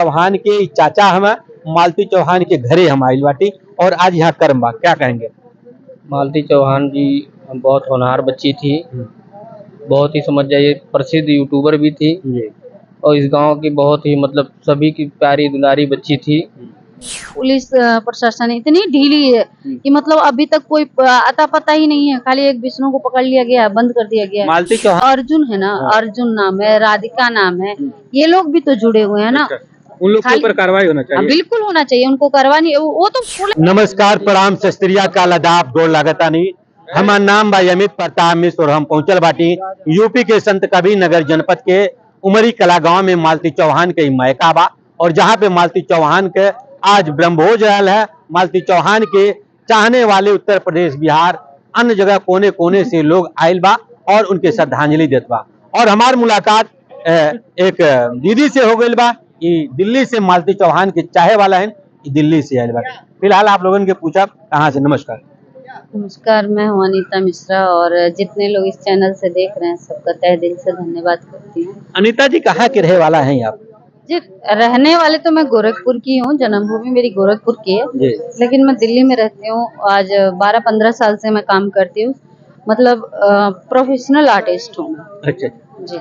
चौहान के चाचा हम मालती चौहान के घरे हम आइल बाटी और आज यहाँ कर्म बा, क्या कहेंगे? मालती चौहान जी बहुत होनहार बच्ची थी, बहुत ही समझ जाइए प्रसिद्ध यूट्यूबर भी थी और इस गांव की बहुत ही मतलब सभी की प्यारी दुलारी बच्ची थी। पुलिस प्रशासन इतनी ढीली है कि मतलब अभी तक कोई अता पता ही नहीं है। खाली एक विष्णु को पकड़ लिया गया, बंद कर दिया गया। मालती चौहान अर्जुन है ना, अर्जुन नाम है, राधिका नाम है, ये लोग भी तो जुड़े हुए हैं ना। उन लोग के ऊपर कार्रवाई होना चाहिए। बिल्कुल होना चाहिए, उनको करवानी वो तो। नमस्कार, प्रणाम, सत श्री अकाल, आदाब, गोड़ लागता नहीं। हमार नाम बा अमित प्रताप मिश्र और हम पहुंचल बाटी यूपी के संत कबीर नगर जनपद के उमरी कला गांव में मालती चौहान के मायका बा और जहां पे मालती चौहान के आज ब्रह्मभोज रहल है। मालती चौहान के चाहने वाले उत्तर प्रदेश, बिहार, अन्य जगह कोने कोने से लोग आयल बा और उनके श्रद्धांजलि देत बा। और हमार मुलाकात एक दीदी से हो गई बा, ये दिल्ली से मालती चौहान के चाहे वाला है, दिल्ली से आयल बा। फिलहाल आप लोगों के पूछा कहाँ से? नमस्कार। नमस्कार, मैं हूँ अनीता मिश्रा और जितने लोग इस चैनल से देख रहे हैं सबका तहे दिल से धन्यवाद करती हूँ। अनीता जी कहाँ के रहे वाला हैं आप? जी, रहने वाले तो मैं गोरखपुर की हूँ, जन्मभूमि मेरी गोरखपुर की है, लेकिन मैं दिल्ली में रहती हूँ। आज 12-15 साल से मैं काम करती हूँ, मतलब प्रोफेशनल आर्टिस्ट हूँ। अच्छा जी।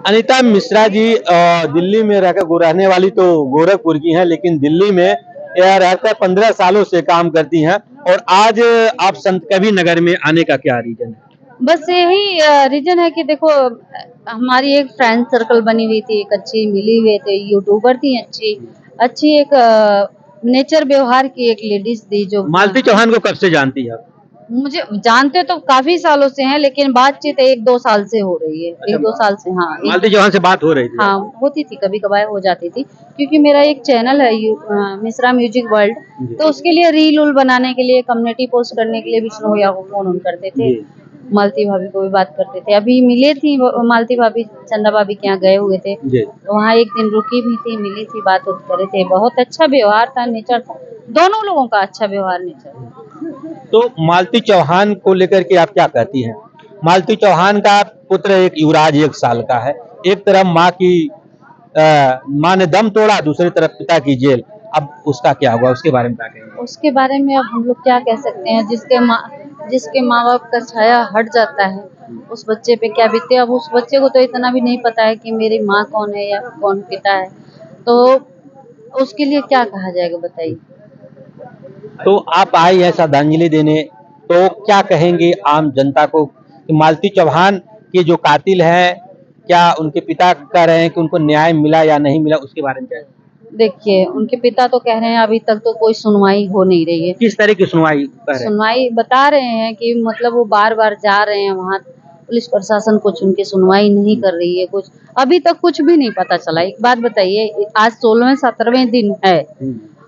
अनीता मिश्रा जी दिल्ली में रहकर रहने वाली तो गोरखपुर की हैं, लेकिन दिल्ली में यह रहकर 15 सालों से काम करती हैं और आज आप संत कबीर नगर में आने का क्या रीजन है? बस यही रीजन है कि देखो, हमारी एक फ्रेंड सर्कल बनी हुई थी, एक अच्छी मिली हुई थी, यूट्यूबर थी, अच्छी एक नेचर व्यवहार की एक लेडीज थी जो। मालती चौहान को कब से जानती है आप? मुझे जानते तो काफी सालों से हैं, लेकिन बातचीत 1-2 साल से हो रही है। 1-2 साल से, हाँ। मालती चौहान से बात हो रही थी? हाँ, होती थी, कभी कभार हो जाती थी, क्योंकि मेरा एक चैनल है मिश्रा म्यूजिक वर्ल्ड, तो उसके लिए रील उल बनाने के लिए, कम्युनिटी पोस्ट करने के लिए विष्णु भैया को फोन करते थे, मालती भाभी को भी बात करते थे। अभी मिले थी मालती भाभी, चंदा भाभी के यहाँ गए हुए थे, तो वहाँ एक दिन रुकी भी थी, मिली थी, बात करे थे। बहुत अच्छा व्यवहार था, नेचर था, दोनों लोगों का अच्छा व्यवहार, नेचर। तो मालती चौहान को लेकर के आप क्या कहती हैं? मालती चौहान का पुत्र एक युवराज 1 साल का है, एक तरफ माँ ने दम तोड़ा, दूसरी तरफ पिता की जेल। अब उसका क्या हुआ, उसके बारे में क्या कहेंगे? उसके बारे में अब हम लोग क्या कह सकते हैं? जिसके माँ बाप का छाया हट जाता है, उस बच्चे पे क्या बीतती है। अब उस बच्चे को तो इतना भी नहीं पता है कि मेरी माँ कौन है या कौन पिता है, तो उसके लिए क्या कहा जाएगा, बताइए। तो आप आई है श्रद्धांजलि देने, तो क्या कहेंगे आम जनता को कि मालती चौहान के जो कातिल हैं, क्या उनके पिता कह रहे हैं कि उनको न्याय मिला या नहीं मिला, उसके बारे में क्या? देखिए, उनके पिता तो कह रहे हैं अभी तक तो कोई सुनवाई हो नहीं रही है। किस तरह की सुनवाई कर रहे हैं? सुनवाई बता रहे हैं कि मतलब वो बार-बार जा रहे हैं वहाँ, पुलिस प्रशासन कुछ उनकी सुनवाई नहीं कर रही है, कुछ अभी तक कुछ भी नहीं पता चला। एक बात बताइए, आज 16वें-17वें दिन है,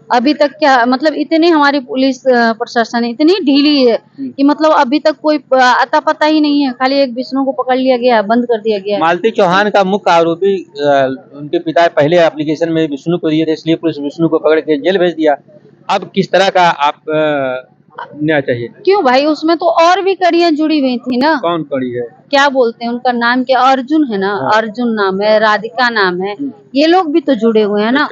अभी तक क्या मतलब इतनी हमारी पुलिस प्रशासन इतनी ढीली है कि मतलब अभी तक कोई अता पता ही नहीं है। खाली एक विष्णु को पकड़ लिया गया, बंद कर दिया गया। मालती चौहान का मुख्य आरोपी उनके पिता पहले एप्लीकेशन में विष्णु को दिए थे, इसलिए पुलिस विष्णु को पकड़ के जेल भेज दिया। अब किस तरह का आप न्याय चाहिए? क्यों भाई, उसमें तो और भी कड़ियां जुड़ी हुई थी ना। कौन कड़ी है? क्या बोलते हैं उनका नाम, क्या अर्जुन है ना, अर्जुन नाम है, राधिका नाम है, ये लोग भी तो जुड़े हुए हैं ना।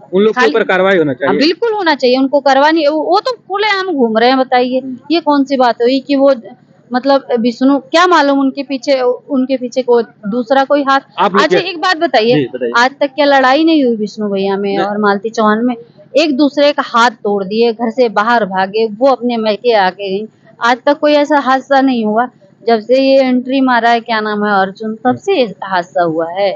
उन लोग के ऊपर कार्रवाई होना चाहिए। बिल्कुल होना चाहिए, उनको करवानी। वो तो खुलेआम घूम रहे हैं, बताइए ये कौन सी बात हुई कि वो मतलब विष्णु, क्या मालूम उनके पीछे को दूसरा कोई हाथ। अच्छा एक बात बताइए, आज तक क्या लड़ाई नहीं हुई विष्णु भैया में और मालती चौहान में? एक दूसरे का हाथ तोड़ दिए, घर से बाहर भागे, वो अपने मैके आके गई। आज तक कोई ऐसा हादसा नहीं हुआ। जब से ये एंट्री मारा है, क्या नाम है, अर्जुन, तब से हादसा हुआ है।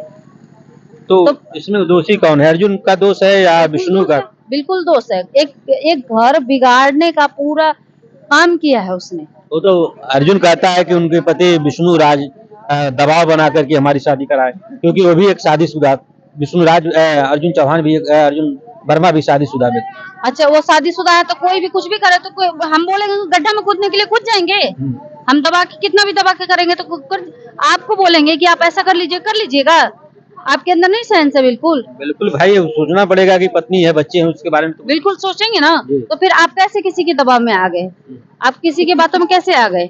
तो इसमें दोषी कौन है? अर्जुन का दोष है या विष्णु का? बिल्कुल दोष है। एक घर बिगाड़ने का पूरा काम किया है उसने। वो तो अर्जुन कहता है कि उनके पति विष्णु राज दबाव बना करके हमारी शादी कराए, क्योंकि वो भी एक शादीशुदा, विष्णु राज अर्जुन चौहान भी, अर्जुन वर्मा भी शादीशुदा में। अच्छा, वो शादीशुदा है तो कोई भी कुछ भी करे तो हम बोलेंगे गड्ढा में कूदने के लिए कूद जाएंगे? हम दबा के कितना भी दबा के करेंगे तो आपको बोलेंगे कि आप ऐसा कर लीजिएगा। आपके अंदर नहीं सेंस है? बिल्कुल भाई, सोचना पड़ेगा कि पत्नी है, बच्चे हैं, उसके बारे में तो बिल्कुल सोचेंगे ना। तो फिर आप कैसे किसी के दबाव में आ गए? आप किसी की बातों में कैसे आ गए?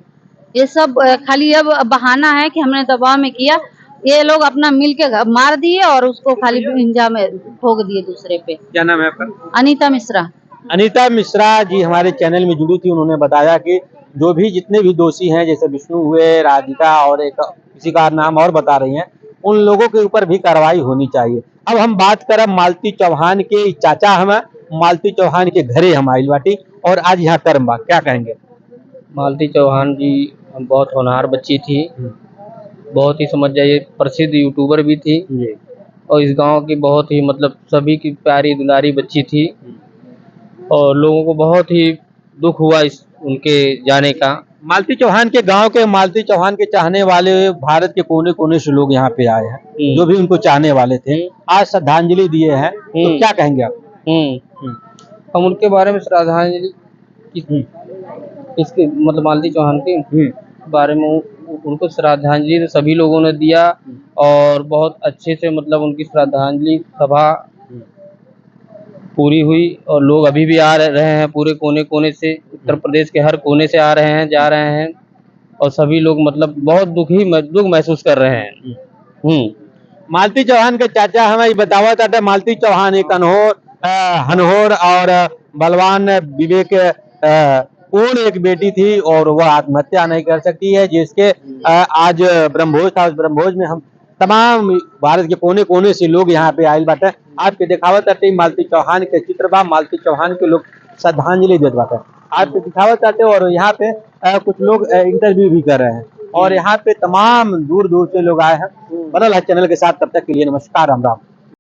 ये सब खाली अब बहाना है कि हमने दबाव में किया। ये लोग अपना मिल के मार दिए और उसको खाली इंजा में ठोक दिए दूसरे पे। क्या नाम है आपका? अनीता मिश्रा। अनीता मिश्रा जी हमारे चैनल में जुड़ी थी। उन्होंने बताया कि जो भी जितने भी दोषी हैं, जैसे विष्णु हुए, राधिका और एक किसी का नाम और बता रही हैं, उन लोगों के ऊपर भी कार्रवाई होनी चाहिए। अब हम बात करब मालती चौहान के चाचा हम मालती चौहान के घरे हम आइल बाटी और आज यहाँ कर्म बा, क्या कहेंगे? मालती चौहान जी बहुत होनहार बच्ची थी, बहुत ही समझ जाइए प्रसिद्ध यूट्यूबर भी थी जी। और इस गांव की बहुत ही मतलब सभी की प्यारी दुलारी बच्ची थी और लोगों को बहुत ही दुख हुआ इस उनके जाने का। मालती चौहान के गांव के मालती चौहान के चाहने वाले भारत के कोने कोने से लोग यहाँ पे आए हैं, जो भी उनको चाहने वाले थे, आज श्रद्धांजलि दिए हैं, तो क्या कहेंगे आप? हम उनके बारे में श्रद्धांजलि इसके मतलब मालती चौहान के बारे में उनको श्रद्धांजलि तो सभी लोगों ने दिया और बहुत अच्छे से मतलब उनकी श्रद्धांजलि सभा पूरी हुई और लोग अभी भी आ रहे हैं, पूरे कोने कोने से, उत्तर प्रदेश के हर कोने से आ रहे हैं, जा रहे हैं और सभी लोग मतलब बहुत दुख महसूस कर रहे हैं। मालती चौहान के चाचा हमें बतावा था मालती चौहान एक हनहोर और बलवान विवेक पूर्ण एक बेटी थी और वह आत्महत्या नहीं कर सकती है, जिसके आज ब्रह्मभोज था। उस ब्रह्मभोज में हम तमाम भारत के कोने कोने से लोग यहाँ पे आयल बाटे। आपके दिखावत आते मालती चौहान के चित्र बा, मालती चौहान के लोग श्रद्धांजलि देते बाटे, आपके दिखावत आते और यहाँ पे कुछ लोग इंटरव्यू भी कर रहे हैं और यहाँ पे तमाम दूर दूर से लोग आए हैं। बनल है चैनल के साथ, तब तक के लिए नमस्कार, राम राम।